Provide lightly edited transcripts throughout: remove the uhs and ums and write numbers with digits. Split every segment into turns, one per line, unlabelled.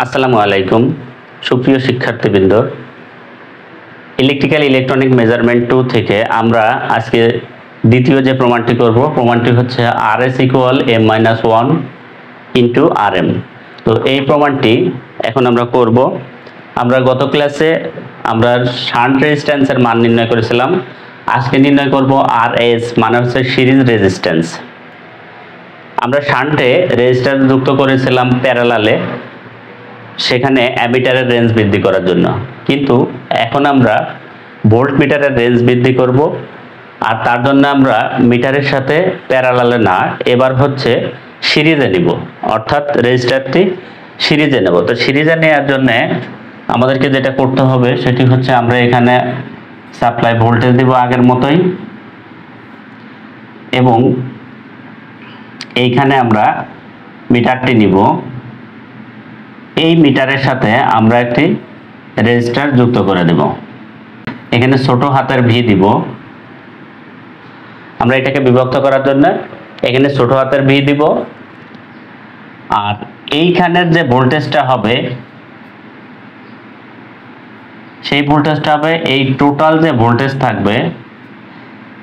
আসসালামু আলাইকুম সুপ্রিয় শিক্ষার্থীবৃন্দ, ইলেকট্রিক্যাল ইলেকট্রনিক মেজারমেন্ট 2 থেকে আমরা আজকে দ্বিতীয় যে প্রমাণটি করব, প্রমাণটি হচ্ছে RS = m-1 ইন্টু RM। তো এই প্রমাণটি এখন আমরা করব। আমরা গত ক্লাসে আমরা শান্ট রেজিস্ট্যান্সের মান নির্ণয় করেছিলাম, আজকে নির্ণয় করব RS মানে হচ্ছে সিরিজ রেজিস্ট্যান্স। আমরা শান্টে রেজিস্ট্যান্স যুক্ত করেছিলাম প্যারালালে, সেখানে অ্যামিটারের রেঞ্জ বৃদ্ধি করার জন্য, কিন্তু এখন আমরা ভোল্ট মিটারের রেঞ্জ বৃদ্ধি করব। আর তার জন্য আমরা মিটারের সাথে প্যারালালে না, এবার হচ্ছে সিরিজে নিব, অর্থাৎ রেজিস্টারটি সিরিজে নেব। তো সিরিজে নেওয়ার জন্য আমাদেরকে যেটা করতে হবে সেটি হচ্ছে আমরা এখানে সাপ্লাই ভোল্টেজ দিব আগের মতোই, এবং এইখানে আমরা মিটারটি নিব। এই মিটারের সাথে আমরা একটি রেজিস্টার যুক্ত করে দেব। এখানে ছোট হাতের ভি দিব, আমরা এটাকে বিভক্ত করার জন্য এখানে ছোট হাতের ভি দিব। আর এইখানের যে ভোল্টেজটা হবে সেই ভোল্টেজটা হবে এই টোটাল যে ভোল্টেজ থাকবে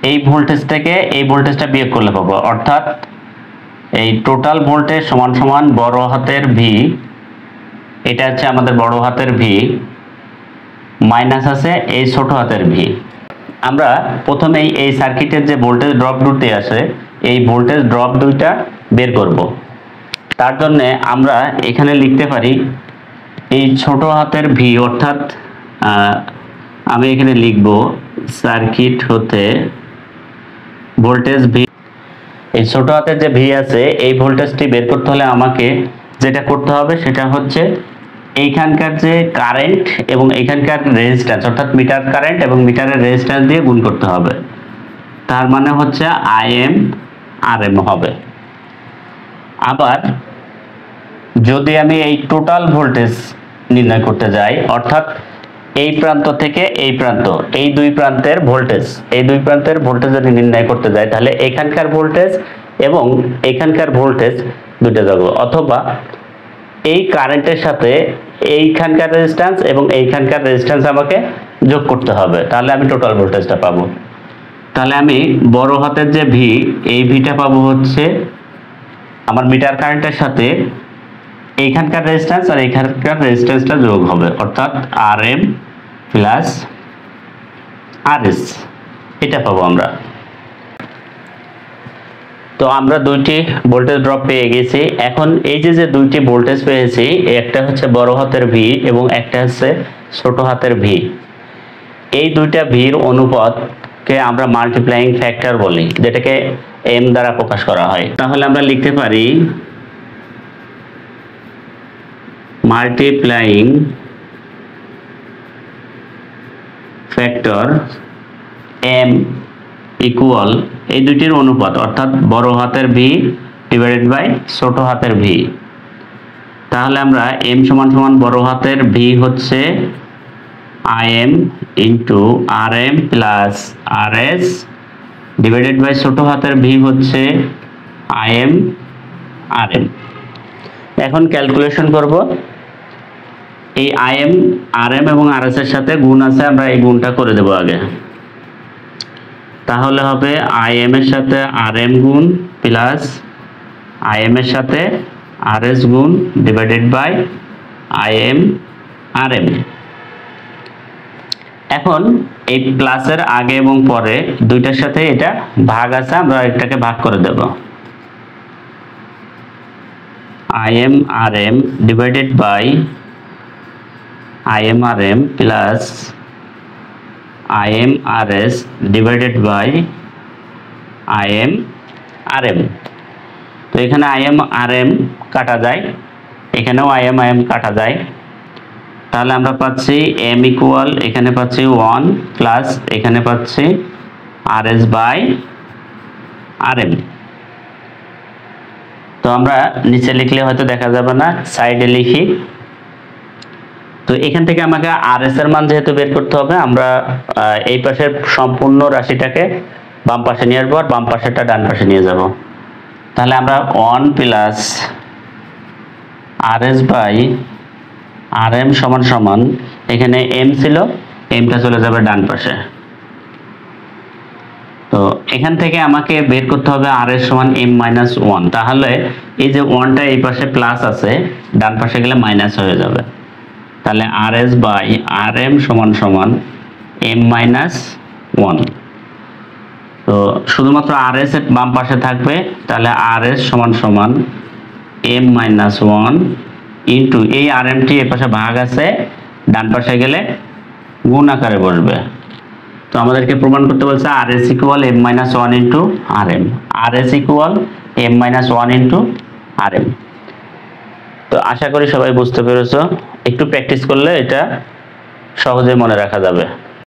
এই ভোল্টেজ থেকে এই ভোল্টেজটা বিয়োগ করলে পাবো, অর্থাৎ এই টোটাল ভোল্টেজ সমান সমান বড় হাতের ভি, এটা হচ্ছে আমাদের বড় হাতের ভি, মাইনাস আছে এই ছোট হাতের ভি। আমরা প্রথমেই এই সার্কিটের যে ভোল্টেজ ড্রপ দুটি আছে এই ভোল্টেজ ড্রপ দুইটা বের করব। তার জন্য আমরা এখানে লিখতে পারি এই ছোট হাতের ভি, অর্থাৎ আমি এখানে লিখব সার্কিট হতে ভোল্টেজ ভি। এই ছোট হাতের যে ভি আছে এই ভোল্টেজটি বের করতে হলে আমাকে যেটা করতে হবে সেটা হচ্ছে এইখানকার যে কারেন্ট এবং এইখানকার রেজিস্ট্যান্স, অর্থাৎ মিটার কারেন্ট এবং মিটারের রেজিস্ট্যান্স দিয়ে গুণ করতে হবে। তার মানে হচ্ছে IM RM হবে। আবার যদি আমি এই টোটাল ভোল্টেজ নির্ণয় করতে যাই, অর্থাৎ এই প্রান্ত থেকে এই প্রান্ত, এই দুই প্রান্তের ভোল্টেজ, এই দুই প্রান্তের ভোল্টেজ যদি নির্ণয় করতে যাই তাহলে এখানকার ভোল্টেজ এবং এখানকার ভোল্টেজ দুটো যোগ, অথবা এই কারেন্টের সাথে এইখানকার রেজিস্ট্যান্স এবং এইখানকার রেজিস্ট্যান্স আমাকে যোগ করতে হবে, তাহলে আমি টোটাল ভোল্টেজটা পাবো। তাহলে আমি বড় হাতের যে ভি, এই ভিটা পাবো হচ্ছে আমার মিটার কারেন্টের সাথে এইখানকার রেজিস্ট্যান্স আর এইখানকার রেজিস্ট্যান্সটা যোগ হবে, অর্থাৎ RM প্লাস RS, এটা পাবো আমরা। তো আমরা দুইটি ভোল্টেজ ড্রপ পেয়ে গেছি। এখন এই যে দুইটি ভোল্টেজ পেয়েছি, একটা হচ্ছে বড় হাতের ভি এবং একটা হচ্ছে ছোট হাতের ভি, এই দুইটা ভির অনুপাতকে আমরা মাল্টিপ্লাইং ফ্যাক্টর বলি, যেটাকে M দ্বারা প্রকাশ করা হয়। তাহলে আমরা লিখতে পারি মাল্টিপ্লাইং ফ্যাক্টর M ইকুয়াল এই দুইটির অনুপাত, অর্থাৎ বড় হাতের ভি ডিভাইডেড বাই ছোট হাতের ভি। তাহলে আমরা M সমান সমান বড় হাতের ভি হচ্ছে IM into RM plus RS divided by ছোট হাতের ভি হচ্ছে IM RM। এখন ক্যালকুলেশন করব। এই IM RM এবং RS এর সাথে গুণ আছে, আমরা এই গুণটা করে দেব আগে। তাহলে হবে IM এর সাথে RM গুণ প্লাস IM এর সাথে RS গুণ ডিভাইডেড বাই IM RM। এখন এই প্লাসের আগে এবং পরে দুইটার সাথে এটা ভাগ আছে, আমরা এটাকে ভাগ করে দেব। IM RM divided by IM RM plus IM RS divided by IM RM। তো এখানে IM RM কাটা যায়, এখানেও IM কাটা যায়, তাহলে আমরা পাচ্ছি M ইকুয়াল এখানে পাচ্ছি 1 প্লাস এখানে পাচ্ছি RS বাই RM। তো আমরা নিচে লিখলে হয়তো দেখা যাবে না, সাইডে লিখি। তো এখান থেকে আমাকে RS এর মান যেহেতু বের করতে হবে, আমরা এই পাশের সম্পূর্ণ রাশিটাকে বাম পাশে নিয়ে আসবো আর বাম পাশেরটা ডান পাশে নিয়ে যাব। তাহলে আমরা 1 plus RS by R M সমান সমান এখানে এম ছিল, এমটা চলে যাবে ডান পাশে। তো এখান থেকে আমাকে বের করতে হবে আর এস সমান এম মাইনাস ওয়ান। তাহলে এই যে ওয়ানটা এই পাশে প্লাস আছে, ডান পাশে গেলে মাইনাস হয়ে যাবে। তাহলে আর এস বাই আর এম সমান সমান এম মাইনাস ওয়ান। তো শুধুমাত্র আর এস এর বাম পাশে থাকবে, তাহলে আর এস সমান সমান এম মাইনাস ওয়ান ইন্টু এই আর এমটি এ পাশে ভাগ আছে, ডান পাশে গেলে গুণ আকারে বসবে। তো আমাদেরকে প্রমাণ করতে বলছে R S equal M minus one into R M, R S equal M minus one into R M. তো আশা করি সবাই বুঝতে পেরেছো, একটু প্র্যাকটিস করলে এটা সহজে মনে রাখা যাবে।